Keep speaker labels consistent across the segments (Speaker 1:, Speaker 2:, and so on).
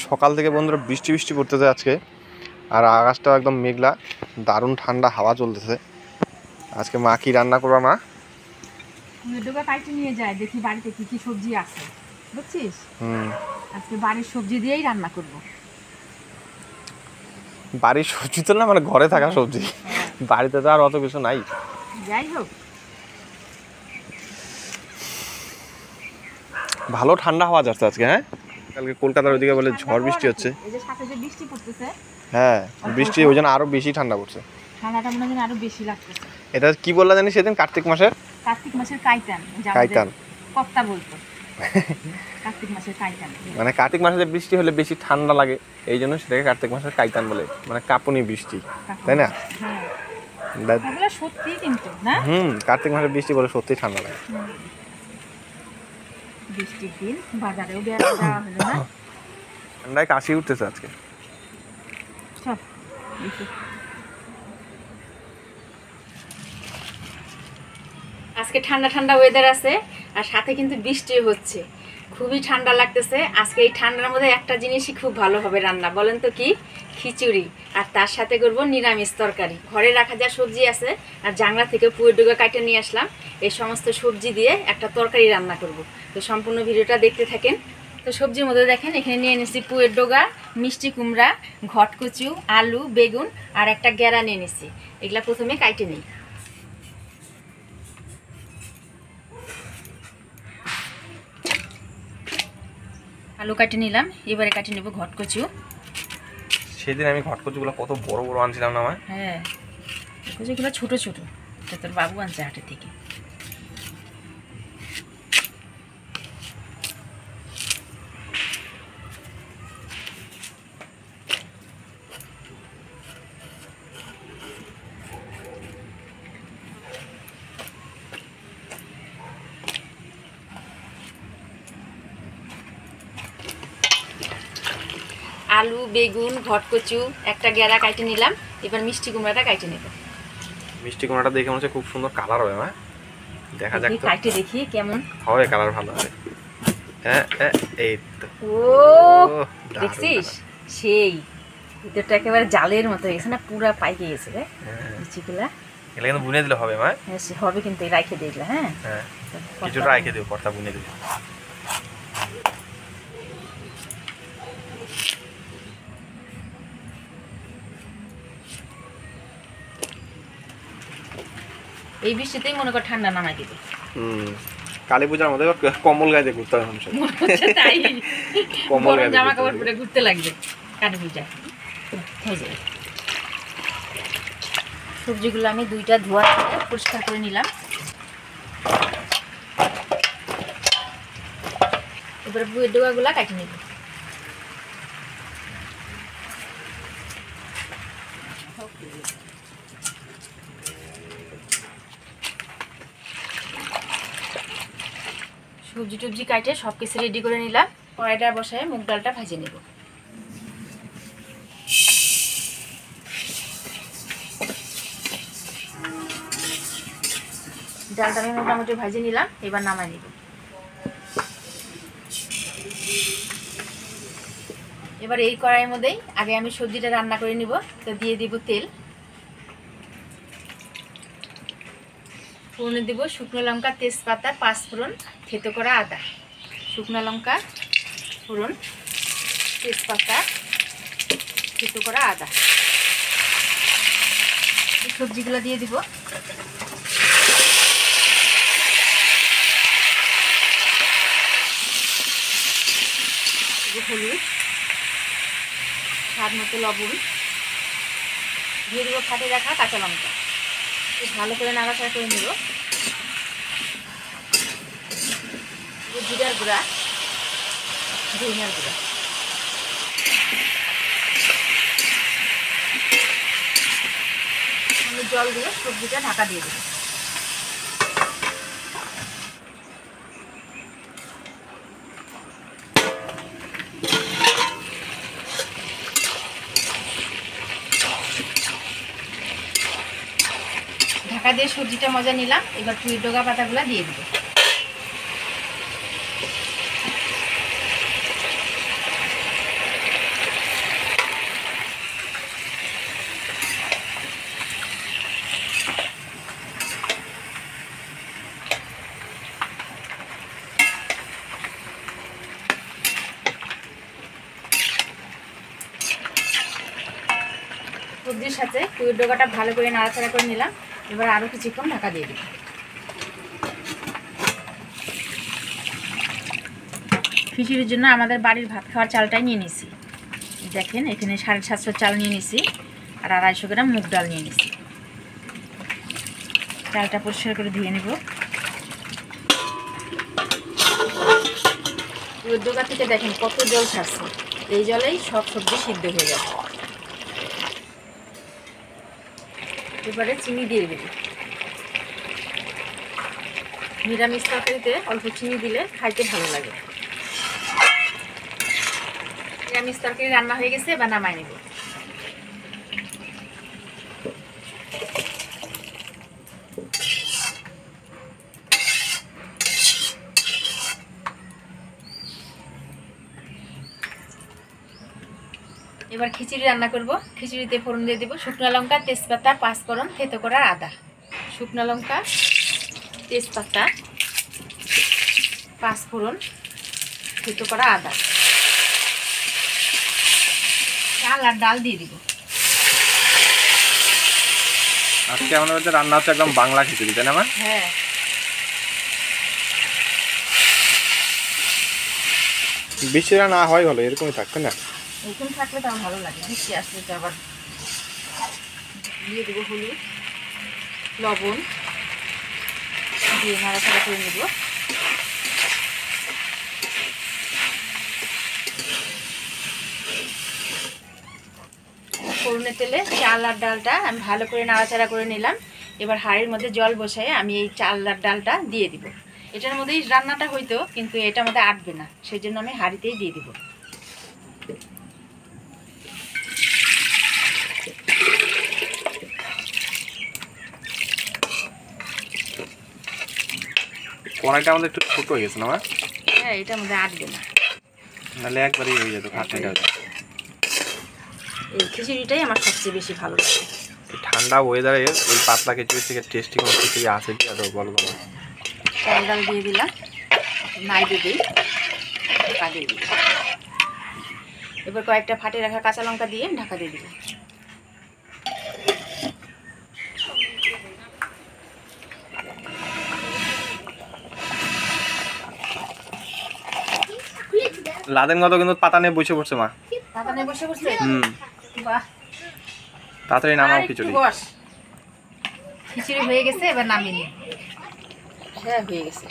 Speaker 1: সকাল থেকে বন্ধুরা বৃষ্টি বৃষ্টি পড়তেছে আজকে, আর আকাশটা একদম মেঘলা, দারুণ ঠান্ডা হাওয়া চলতেছে। আজকে মা কি রান্না করবা? মা
Speaker 2: ডোকা কাইটে নিয়ে যায়, দেখি বাড়িতে কি কি সবজি আছে, বুঝছিস? আজকে বাড়ির সবজি দিয়েই রান্না করব।
Speaker 1: বাড়ির সবজি তো না, মানে ঘরে থাকা সবজি, বাড়িতে তো আর অত কিছু নাই।
Speaker 2: যাই হোক,
Speaker 1: ভালো ঠান্ডা হাওয়া যাচ্ছে আজকে। হ্যাঁ, কালকে কলকাতার ওইদিকে বলে ঝড় বৃষ্টি হচ্ছে।
Speaker 2: এই যে সাথে যে বৃষ্টি পড়তেছে,
Speaker 1: হ্যাঁ বৃষ্টি ওই জন্য আরো বেশি ঠান্ডা পড়ছে।
Speaker 2: ঠান্ডাটা মনে হয় আরো বেশি লাগতেছে।
Speaker 1: এটা কি বললা জানি সেদিন? কার্তিক মাসের
Speaker 2: কাইতান,
Speaker 1: কাইতান
Speaker 2: কপ্তা বলতো। কার্তিক মাসের কাইতান,
Speaker 1: মানে কার্তিক মাসে বৃষ্টি হলে বেশি ঠান্ডা লাগে, এই জন্য সেটাকে কার্তিক মাসের কাইতান বলে, মানে কাঁপুনি বৃষ্টি, তাই না?
Speaker 2: এগুলো সত্যি কিন্তু না।
Speaker 1: কার্তিক মাসের বৃষ্টি বলে সত্যি ঠান্ডা লাগে।
Speaker 2: বৃষ্টির দিন বাজারেও বেড়া হলো না,
Speaker 1: ঠান্ডায় কাশি উঠতেছে আজকে।
Speaker 2: আজকে ঠান্ডা ঠান্ডা ওয়েদার আছে, আর সাথে কিন্তু বৃষ্টি হচ্ছে, খুবই ঠান্ডা লাগতেছে। আজকে এই ঠান্ডার মধ্যে একটা জিনিসই খুব ভালো হবে রান্না, বলেন তো কি? খিচুড়ি, আর তার সাথে করব নিরামিষ তরকারি। ঘরে রাখা যা সবজি আছে আর জাংলা থেকে পুয়ের ডুগা কাটে নিয়ে আসলাম, এই সমস্ত সবজি দিয়ে একটা তরকারি রান্না করব। তো সম্পূর্ণ ভিডিওটা দেখতে থাকেন। তো সবজির মধ্যে দেখেন এখানে নিয়ে নিচ্ছি পুয়ের ডোগা, মিষ্টি কুমড়া, ঘটকচু, আলু, বেগুন আর একটা গেরা নিয়ে নিচ্ছি। এগুলা প্রথমে কাটে নিই। আলু কাটে নিলাম, এবারে কাটে নেব ঘটকচু।
Speaker 1: সেদিন আমি ঘটকচুগুলো কত বড় বড় আনছিলাম না মা?
Speaker 2: হ্যাঁ, কচুগুলো ছোট ছোট, তোর বাবু আনছে হাটের থেকে। আলু, বেগুন, ঘটকচু, একটা গেরা কাটে নিলাম। এবার মিষ্টি কুমড়াটা কাটে নেব।
Speaker 1: মিষ্টি কুমড়াটা দেখে মনে হচ্ছে খুব সুন্দর কালার হবে। মা দেখা যাক তো,
Speaker 2: কাটে দেখি কেমন
Speaker 1: হবে, কালার ভালো হবে। হ্যাঁ এই তো,
Speaker 2: ও দেখছিস, সেই ভিতরটা একেবারে জালের মতো হয়েছে না, পুরা পাইকে গেছে রে মিষ্টিগুলা।
Speaker 1: এগুলো কিন্তু বুনে দিলে হবে মা?
Speaker 2: হ্যাঁ হবে, কিন্তু রাখে দেখলে। হ্যাঁ
Speaker 1: কিছুটা রাখে দিও, কর্তা বুনে দিও।
Speaker 2: এই বৃষ্টিতেই মনে কর ঠান্ডা নামাই দিবে।
Speaker 1: কালী পূজার মধ্যে কম্বল গায়ে দিয়ে ঘুরতে হবে মানুষের,
Speaker 2: তাই
Speaker 1: কম্বল গায়ে
Speaker 2: জামা কাপড় পরে ঘুরতে লাগবে কালী পূজা। সবজিগুলো আমি দুইটা ধোয়া পরিষ্কার করে নিলাম। এবার বুয়ের ডোকাগুলা কাটি নিব। সবজি টবজি কাটে সব কিছু রেডি করে নিলাম। কড়াইটা বসায় মুগ ডালটা ভেজে নেব। ডালটা আমি মোটামুটি ভেজে নিলাম, এবার নামাই নেব। এবার এই কড়াইয়ের মধ্যেই আগে আমি সবজিটা রান্না করে নিব। তো দিয়ে দিব তেল, ফোড়নে দেব শুকনো লঙ্কা, তেজপাতা, পাঁচফোড়ন, থেতো করা আদা। শুকনো লঙ্কা, ফোড়ন, তেজপাতা, থেতো করা আদা। সবজিগুলো দিয়ে দিব। হলুদ, স্বাদ মতো লবণ, দিয়ে দেবো ফাটে রাখা কাঁচা লঙ্কা। ভালো করে নাড়াচাড়া করে নেব। জিরার গুঁড়া, ধনিয়ার গুঁড়া, জল দিয়ে সবজিটা ঢাকা দিয়ে দেবো। ঢাকা দিয়ে সবজিটা মজা নিলাম। এবার পুঁই ডোগা পাতাগুলো দিয়ে দেবো। সবজির সাথে কুইয়ের ডগাটা ভালো করে নাড়াচাড়া করে নিলাম। এবার আরও কিছুক্ষণ ঢাকা দিয়ে দিই। খিচুড়ির জন্য আমাদের বাড়ির ভাত খাওয়ার চালটাই নিয়ে নিছি। দেখেন এখানে 750 চাল নিয়ে নিছি আর 250 গ্রাম মুগ ডাল নিয়ে নিছি। চালটা পরিষ্কার করে ধুয়ে নেব। ডোগা থেকে দেখেন কত জল ছাড়ছে, এই জলেই সব সবজি সিদ্ধ হয়ে যাবে। এবারে চিনি দিয়ে দেব। নিরামিষ তরকারিতে অল্প চিনি দিলে খাইতে ভালো লাগে। নিরামিষ তরকারি রান্না হয়ে গেছে, এবার নামাই নেব। এবার খিচুড়ি রান্না করব। খিচুড়িতে ফোড়ন দিয়ে দেবো শুকনো লঙ্কা, তেজপাতা, পাঁচফোড়ন, থেতো করা আদা। শুকনো লঙ্কা, তেজপাতা, পাঁচফোড়ন, থেতো করা আদা, চাল আর ডাল দিয়ে দিব।
Speaker 1: আজকে আমাদের বাড়িতে রান্না হচ্ছে একদম বাংলা খিচুড়ি, তাই না মা?
Speaker 2: হ্যাঁ।
Speaker 1: বৃষ্টিটা না হয় ভালো, এরকমই থাকবে না?
Speaker 2: এরকম থাকলে তো ভালো লাগে। বৃষ্টি আসলে তো আবার দিয়ে দেবো হলুদ, লবণ দিয়ে নাড়াচাড়া করে নেব। ফোড়নের তেলে চাল আর ডালটা আমি ভালো করে নাড়াচাড়া করে নিলাম। এবার হাঁড়ির মধ্যে জল বসায় আমি এই চাল আর ডালটা দিয়ে দিব। এটার মধ্যেই রান্নাটা হইতো, কিন্তু এটার মধ্যে আটবে না, সেই জন্য আমি হাঁড়িতেই দিয়ে দিব।
Speaker 1: কড়াইটা আমাদের একটু ছোট হয়ে গেছে না মা?
Speaker 2: হ্যাঁ, এটার মধ্যে আটবে না,
Speaker 1: নাহলে একবারই হয়ে যেত।
Speaker 2: এই খিচুড়িটাই আমার সবচেয়ে বেশি ভালো লাগে।
Speaker 1: ঠান্ডা ওয়েদারে ওই পাতলা খিচুড়ি থেকে টেস্টি কোনো খিচুড়ি আছে কি? আর বলো বলো।
Speaker 2: চাল ডাল দিয়ে দিলাম, নাই দিই, দিয়ে দিই। এবার কয়েকটা ফাটে রাখা কাঁচা লঙ্কা দিয়ে ঢাকা দিয়ে দিলাম।
Speaker 1: লাদেন গত কিন্তু পাতা নিয়ে বসে পড়ছে মা।
Speaker 2: পাতা নিয়ে বসে পড়ছে? বাহ,
Speaker 1: তাড়াতাড়ি নামাও খিচুড়ি।
Speaker 2: বস, খিচুড়ি হয়ে গেছে, এবার নামিয়ে নিই। হ্যাঁ, হয়ে গেছে।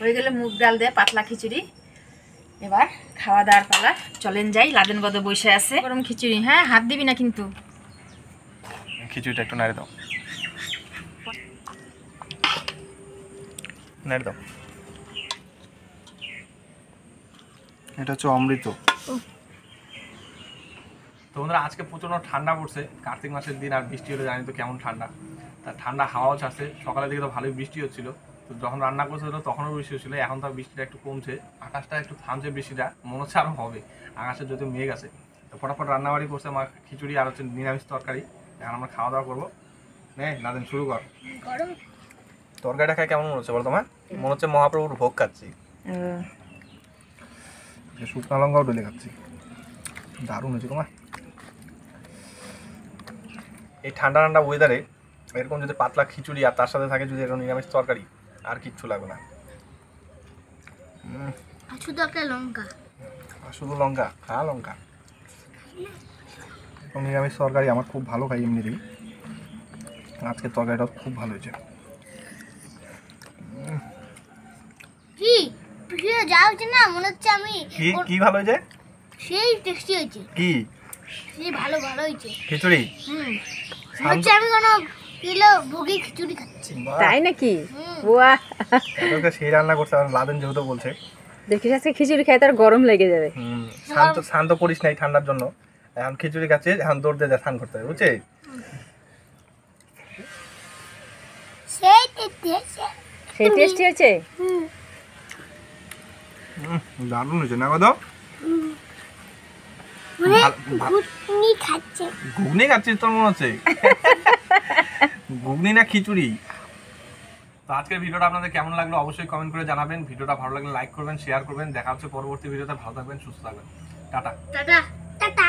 Speaker 2: হয়ে গেলে মুগ ডাল দিয়ে পাতলা খিচুড়ি। এবার খাওয়া দাওয়ার পালা, চলেন যাই। লাদেন গদ বসে আছে। গরম খিচুড়ি। হ্যাঁ, হাত দিবি না কিন্তু।
Speaker 1: খিচুড়িটা একটু নাড়ে দাও, নাড়ে দাও। এটা হচ্ছে অমৃত। তো বন্ধুরা, আজকে প্রচণ্ড ঠান্ডা পড়ছে। কার্তিক মাসের দিন, আর বৃষ্টি হলে জানি তো কেমন ঠান্ডা। তার ঠান্ডা হাওয়াও ছাড়ছে। সকালের দিকে তো ভালোই বৃষ্টি হচ্ছিল, তো যখন রান্না করছিল তখনও বৃষ্টি হচ্ছিল। এখন তো বৃষ্টিটা একটু কমছে, আকাশটা একটু থামছে, বৃষ্টিটা মনে হচ্ছে আরও হবে। আকাশের যদিও মেঘ আছে। তো ফটাফট রান্নাবাড়ি করছে আমার, খিচুড়ি আর হচ্ছে নিরামিষ তরকারি। এখন আমরা খাওয়া দাওয়া করবো। নে নাদিন, শুরু কর। তরকারিটা খাই কেমন মনে হচ্ছে বলো তোমার? মনে হচ্ছে মহাপ্রভুর ভোগ খাচ্ছি। শুকনো লঙ্কাও ডলে খাচ্ছি, দারুণ হয়েছে তোমার। এই ঠান্ডা ঠান্ডা ওয়েদারে এরকম যদি পাতলা খিচুড়ি আর তার সাথে থাকে যদি এরকম নিরামিষ তরকারি, আর কিচ্ছু লাগবে না। শুধু লঙ্কা, শুধু লঙ্কা, খা লঙ্কা। নিরামিষ তরকারি আমার খুব ভালো খাই এমনিতেই। আজকের তরকারিটা খুব ভালো হয়েছে।
Speaker 3: না মনে হচ্ছে আমি
Speaker 1: কি ভালো হয়েছে?
Speaker 3: সেই টেস্টি হয়েছে।
Speaker 1: কি
Speaker 3: সেই ভালো হয়েছে
Speaker 1: খিচুড়ি?
Speaker 3: মনে হচ্ছে আমি কোনো কিলো ভোগী খিচুড়ি খাচ্ছি।
Speaker 2: তাই নাকি? বাহ,
Speaker 1: এটা সেই রান্না করছে আর লাদেন যেহেতু বলছে।
Speaker 2: দেখিস আজকে খিচুড়ি খেয়ে তার গরম লেগে যাবে।
Speaker 1: শান্ত করিস নাই ঠান্ডার জন্য। এখন খিচুড়ি খাচ্ছে, এখন দৌড় দিয়ে স্নান করতে হবে, বুঝছে?
Speaker 2: সেই টেস্টি হয়েছে।
Speaker 1: দারুণ হয়েছে না গো? ঘুগনি খাচ্ছিস তোর মনে হচ্ছে? ঘুগনি না খিচুড়ি? তো আজকের ভিডিওটা আপনাদের কেমন লাগলো অবশ্যই কমেন্ট করে জানাবেন। ভিডিওটা ভালো লাগলে লাইক করবেন, শেয়ার করবেন। দেখা হচ্ছে পরবর্তী ভিডিওতে। ভালো থাকবেন, সুস্থ থাকবেন। টাটা।
Speaker 3: Tata tata.